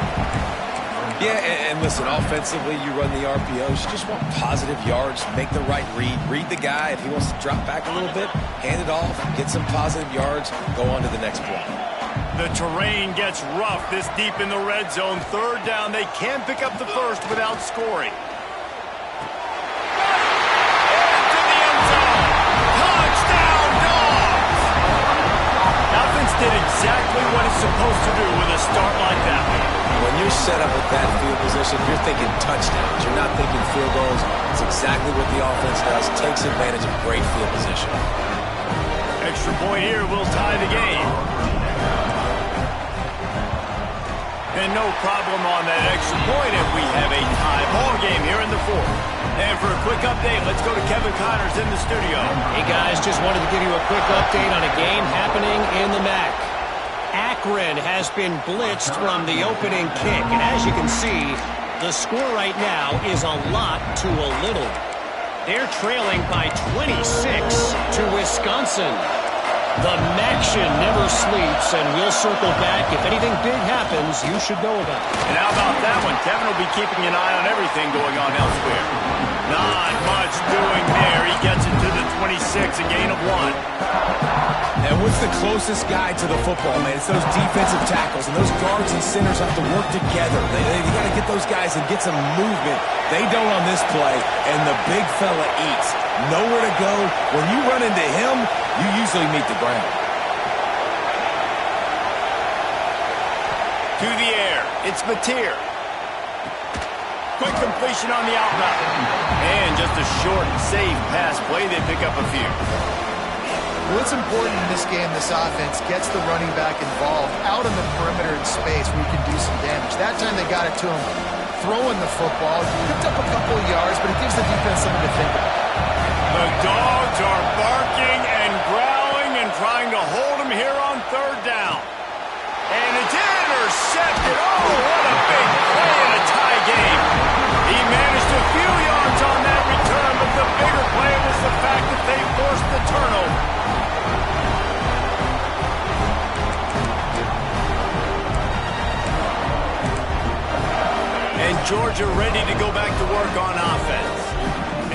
Yeah, and listen, offensively, you run the RPOs. You just want positive yards, make the right read the guy. If he wants to drop back a little bit, hand it off, get some positive yards, go on to the next play. The terrain gets rough this deep in the red zone. Third down, they can pick up the first without scoring. Did exactly what it's supposed to do with a start like that. When you're set up with that field position, you're thinking touchdowns. You're not thinking field goals. It's exactly what the offense does. Takes advantage of great field position. Extra point here will tie the game. And no problem on that extra point, and we have a tie ball game here in the fourth. And for a quick update, let's go to Kevin Connors in the studio. Hey guys, just wanted to give you a quick update on a game happening in the MAC. Akron has been blitzed from the opening kick, and as you can see, the score right now is a lot to a little. They're trailing by 26 to Wisconsin. The Maction never sleeps, and we'll circle back. If anything big happens, you should know about it. And how about that one? Kevin will be keeping an eye on everything going on elsewhere. Not much doing there. He gets it to the 26, a gain of 1. And what's the closest guy to the football, man? It's those defensive tackles, and those guards and centers have to work together. They got to get those guys and get some movement. They don't on this play, and the big fella eats. Nowhere to go. When you run into him, you usually meet the ground. To the air. It's Mateer. Quick completion on the out route. And just a short, safe pass play. They pick up a few. What's important in this game, this offense gets the running back involved out in the perimeter in space where you can do some damage. That time they got it to him throwing the football. He picked up a couple of yards, but it gives the defense something to think about. The dogs are barking and growling and trying to hold him here on third down. And it's intercepted. Oh, what a big play in a tie game. He managed a few yards on that return, but the bigger play was the fact that they forced the turnover. And Georgia ready to go back to work on offense.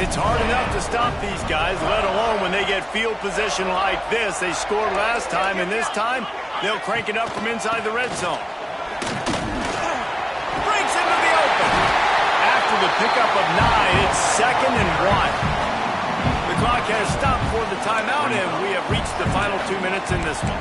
It's hard enough to stop these guys, let alone when they get field position like this. They scored last time, and this time they'll crank it up from inside the red zone. Breaks into the open. After the pickup of 9, it's 2nd and 1. The clock has stopped for the timeout, and we have reached the final 2 minutes in this one.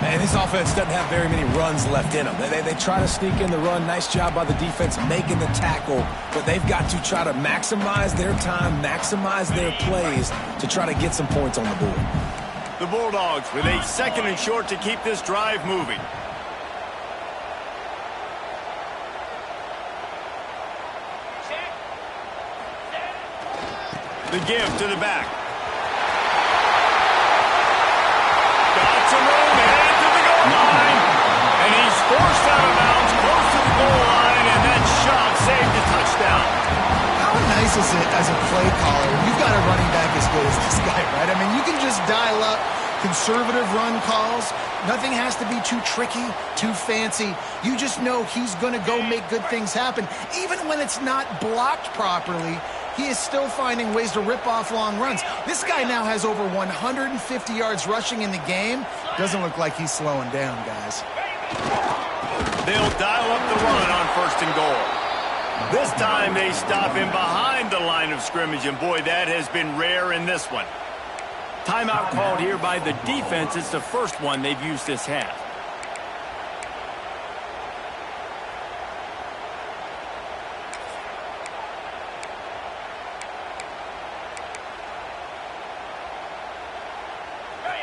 Man, this offense doesn't have very many runs left in them. They try to sneak in the run. Nice job by the defense making the tackle. But they've got to try to maximize their time, maximize their plays to try to get some points on the board. The Bulldogs with a 2nd and short to keep this drive moving. The give to the back. Got some room ahead to the goal line. And he's forced out of bounds close to the goal line, and that shot saved a touchdown. How nice is it as a play caller? You've got a running back as good as this guy, right? I mean, you can just dial up conservative run calls. Nothing has to be too tricky, too fancy. You just know he's going to go make good things happen. Even when it's not blocked properly, he is still finding ways to rip off long runs. This guy now has over 150 yards rushing in the game. Doesn't look like he's slowing down, guys. They'll dial up the run on 1st and goal. This time they stop him behind the line of scrimmage, and boy, that has been rare in this one. Timeout called here by the defense. It's the first one they've used this half.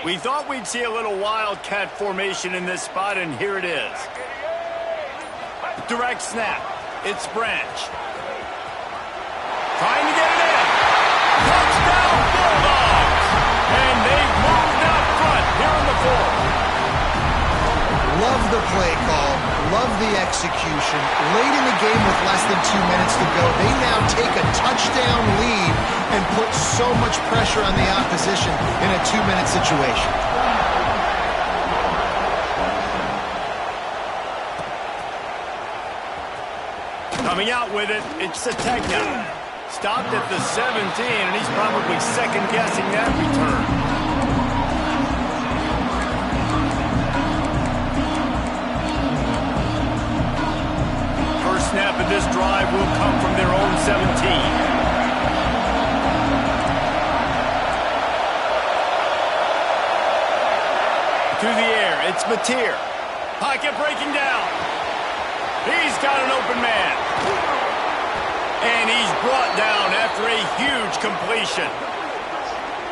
We thought we'd see a little wildcat formation in this spot, and here it is. Direct snap. It's Branch. Trying to get it in. Touchdown Bulldogs! And they've moved out front here in the fourth. Love the play call. Love the execution. Late in the game with less than 2 minutes to go, they now take a touchdown lead and put so much pressure on the opposition in a 2-minute situation. Coming out with it, it's Sategna. Stopped at the 17, and he's probably second-guessing that return. First snap of this drive will come from their own 17. To the air, it's Mateer. Pocket breaking down. He's got an brought down after a huge completion.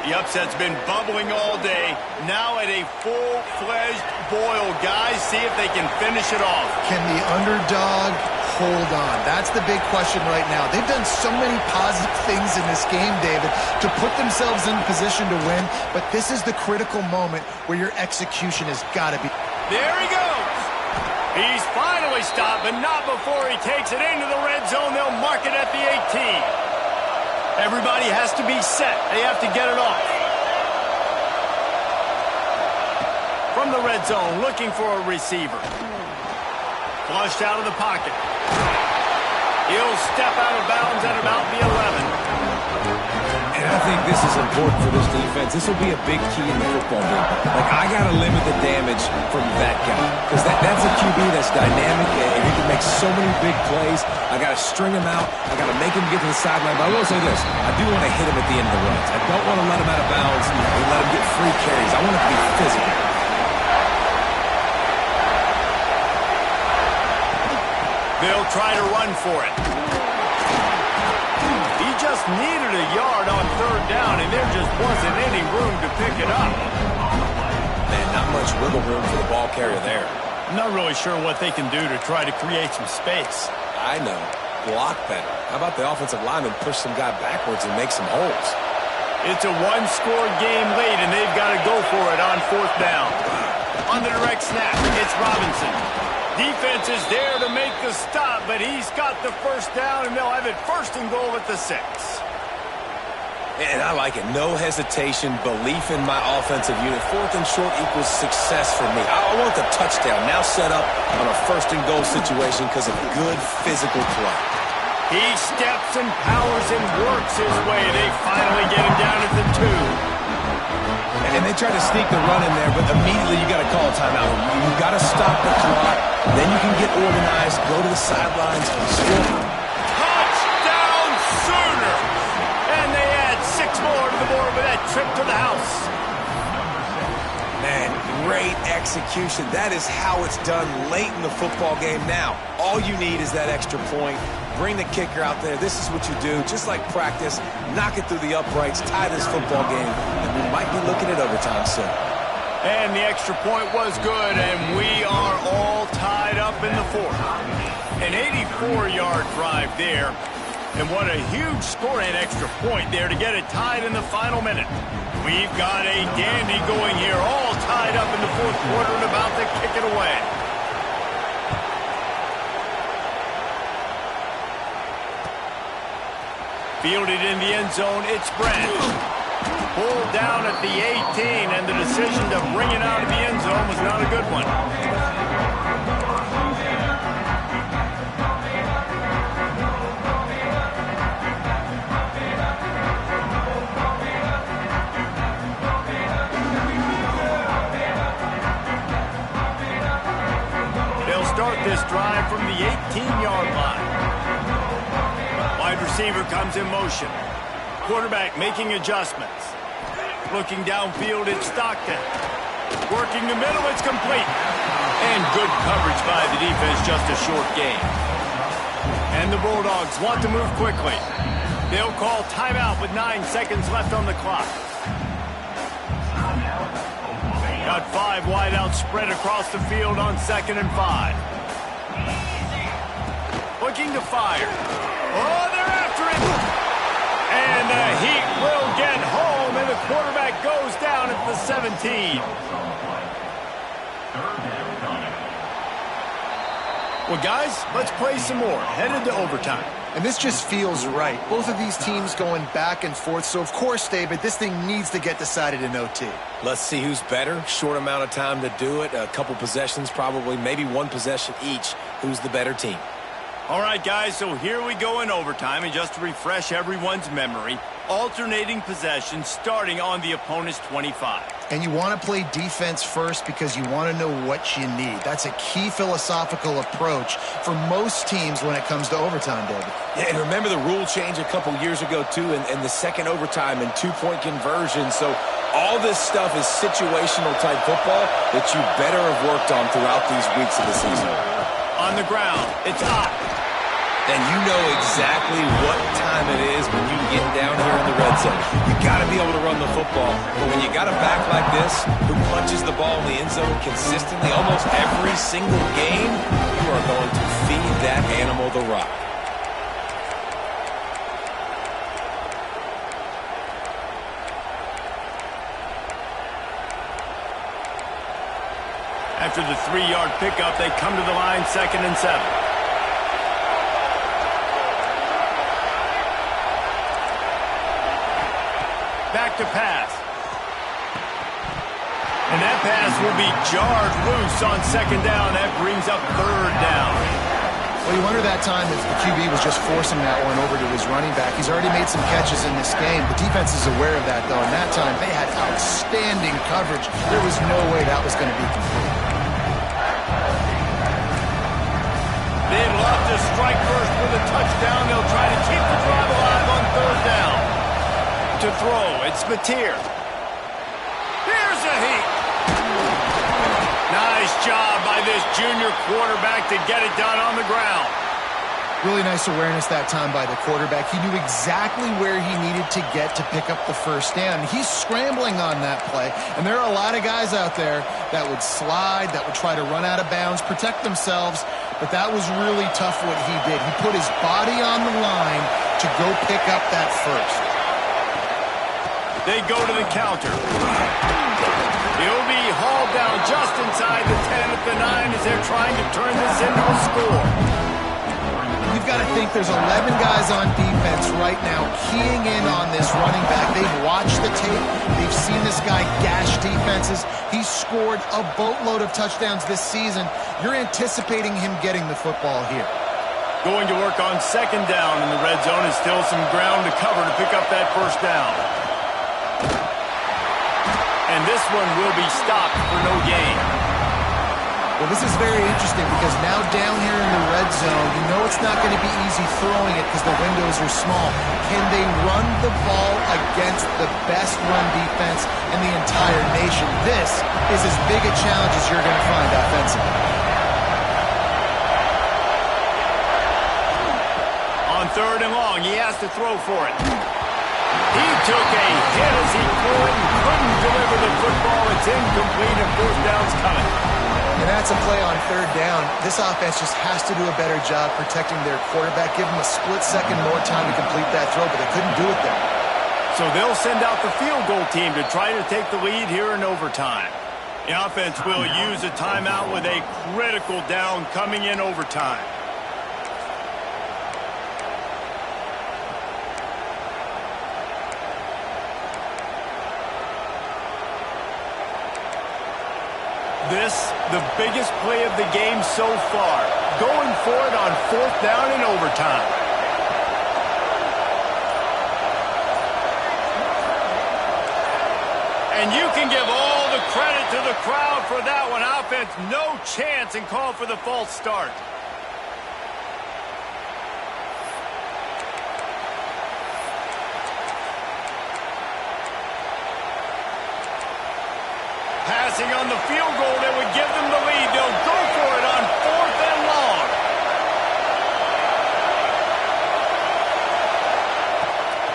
The upset's been bubbling all day. Now at a full-fledged boil. Guys, see if they can finish it off. Can the underdog hold on? That's the big question right now. They've done so many positive things in this game, David, to put themselves in position to win, but this is the critical moment where your execution has got to be. There he goes. He's finally stopped, but not before he takes it into the red zone. They'll mark it at the 18. Everybody has to be set. They have to get it off. From the red zone, looking for a receiver. Flushed out of the pocket. He'll step out of bounds at about the 11. And I think this is important for this defense. This will be a big key in the football game. Like, I got to limit the damage from that guy. Because that's a QB that's dynamic, and he can make so many big plays. I got to string him out. I got to make him get to the sideline. But I will say this. I do want to hit him at the end of the runs. I don't want to let him out of bounds and let him get free carries. I want him to be physical. They'll try to run for it. He just needed a yard on third down, and there just wasn't any room to pick it up. Man, not much wiggle room for the ball carrier there. I'm not really sure what they can do to try to create some space. I know. Block better. How about the offensive lineman push some guy backwards and make some holes? It's a one-score game late, and they've got to go for it on fourth down. On the direct snap, it's Robinson. Defense is there to make the stop, but he's got the first down, and they'll have it first and goal at the 6. And I like it. No hesitation, belief in my offensive unit. Fourth and short equals success for me. I want the touchdown now set up on a first and goal situation because of good physical play. He steps and powers and works his way. They finally get him down at the 2. And they try to sneak the run in there, but immediately you got to call a timeout. You got to stop the clock. Then you can get organized, go to the sidelines, score. Touchdown Sooner! And they add 6 more to the board with that trip to the house. Man, great execution. That is how it's done late in the football game. Now, all you need is that extra point. Bring the kicker out there. This is what you do. Just like practice, knock it through the uprights, tie this football game, and we might be looking at overtime soon. And the extra point was good, and we are all tied up in the 4th. An 84-yard drive there, and what a huge score and extra point there to get it tied in the final minute. We've got a dandy going here, all tied up in the 4th quarter and about to kick it away. Fielded in the end zone, it's Brent. Pulled down at the 18, and the decision to bring it out of the end zone was not a good one. They'll start this drive from the 18-yard line. Wide receiver comes in motion. Quarterback making adjustments. Looking downfield, it's Stockton. Working the middle, it's complete. And good coverage by the defense, just a short gain. And the Bulldogs want to move quickly. They'll call timeout with 9 seconds left on the clock. Got 5 wideouts spread across the field on 2nd and 5. Looking to fire. Oh, they're after it. And the Heat will get home, and the quarterback goes down at the 17. Well, guys, let's play some more. Headed to overtime. And this just feels right. Both of these teams going back and forth. So, of course, David, this thing needs to get decided in OT. Let's see who's better. Short amount of time to do it. A couple possessions probably, maybe 1 possession each. Who's the better team? All right, guys, so here we go in overtime. And just to refresh everyone's memory, alternating possessions starting on the opponent's 25. And you want to play defense first because you want to know what you need. That's a key philosophical approach for most teams when it comes to overtime, David. Yeah, and remember the rule change a couple years ago, too, and the second overtime and 2-point conversion. So all this stuff is situational-type football that you better have worked on throughout these weeks of the season. On the ground, it's up. And you know exactly what time it is when you get down here in the red zone. You got to be able to run the football. But when you got a back like this, who punches the ball in the end zone consistently almost every single game, you are going to feed that animal the rock. After the 3-yard pickup, they come to the line 2nd and 7. Back to pass. And that pass will be jarred loose on 2nd down. That brings up 3rd down. Well, you wonder that time if the QB was just forcing that one over to his running back. He's already made some catches in this game. The defense is aware of that, though, and that time they had outstanding coverage. There was no way that was going to be complete. They'd love to strike first with a touchdown. They'll try to keep the drive alive on 3rd down. To throw, it's Mateer. Here's a heat. Nice job by this junior quarterback to get it done on the ground. Really nice awareness that time by the quarterback. He knew exactly where he needed to get to pick up the 1st down. He's scrambling on that play, and there are a lot of guys out there that would slide, that would try to run out of bounds, protect themselves, but that was really tough what he did. He put his body on the line to go pick up that 1st. They go to the counter. He'll be hauled down just inside the 10 at the 9 as they're trying to turn this into a score. You've got to think there's 11 guys on defense right now keying in on this running back. They've watched the tape. They've seen this guy gash defenses. He's scored a boatload of touchdowns this season. You're anticipating him getting the football here. Going to work on 2nd down in the red zone is still some ground to cover to pick up that 1st down. And this one will be stopped for no gain. Well, this is very interesting because now down here in the red zone, you know it's not going to be easy throwing it because the windows are small. Can they run the ball against the best run defense in the entire nation? This is as big a challenge as you're going to find offensively. On 3rd and long, he has to throw for it. He took a hit as he couldn't deliver the football. It's incomplete and 4th down's coming. And that's a play on 3rd down. This offense just has to do a better job protecting their quarterback. Give him a split second more time to complete that throw, but they couldn't do it there. So they'll send out the field goal team to try to take the lead here in overtime. The offense will use a timeout with a critical down coming in overtime. This, the biggest play of the game so far. Going for it on 4th down in overtime. And you can give all the credit to the crowd for that one. Offense, no chance, and call for the false start. Passing on the field goal that would give them the lead. They'll go for it on 4th and long.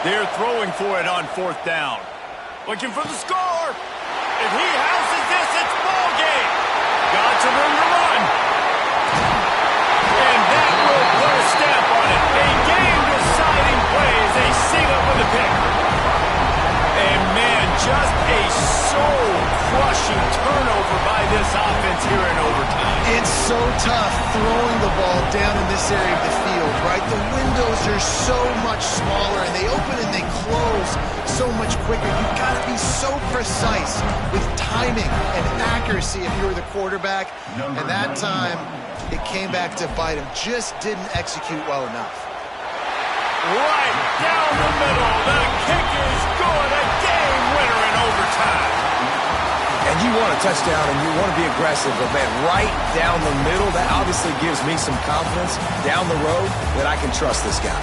They're throwing for it on 4th down. Looking for the score. If he houses this, it's ball game. Got some room to run. And that will put a stamp on it. A game-deciding play as they seal up with a pick. And man, just a soul-crushing turnover by this offense here in overtime. It's so tough throwing the ball down in this area of the field, right? The windows are so much smaller, and they open and they close so much quicker. You've got to be so precise with timing and accuracy if you were the quarterback. And that time, it came back to bite him. Just didn't execute well enough. Right down the middle. The kick is good. A game winner in overtime. And you want a touchdown and you want to be aggressive, but man, right down the middle, that obviously gives me some confidence down the road that I can trust this guy.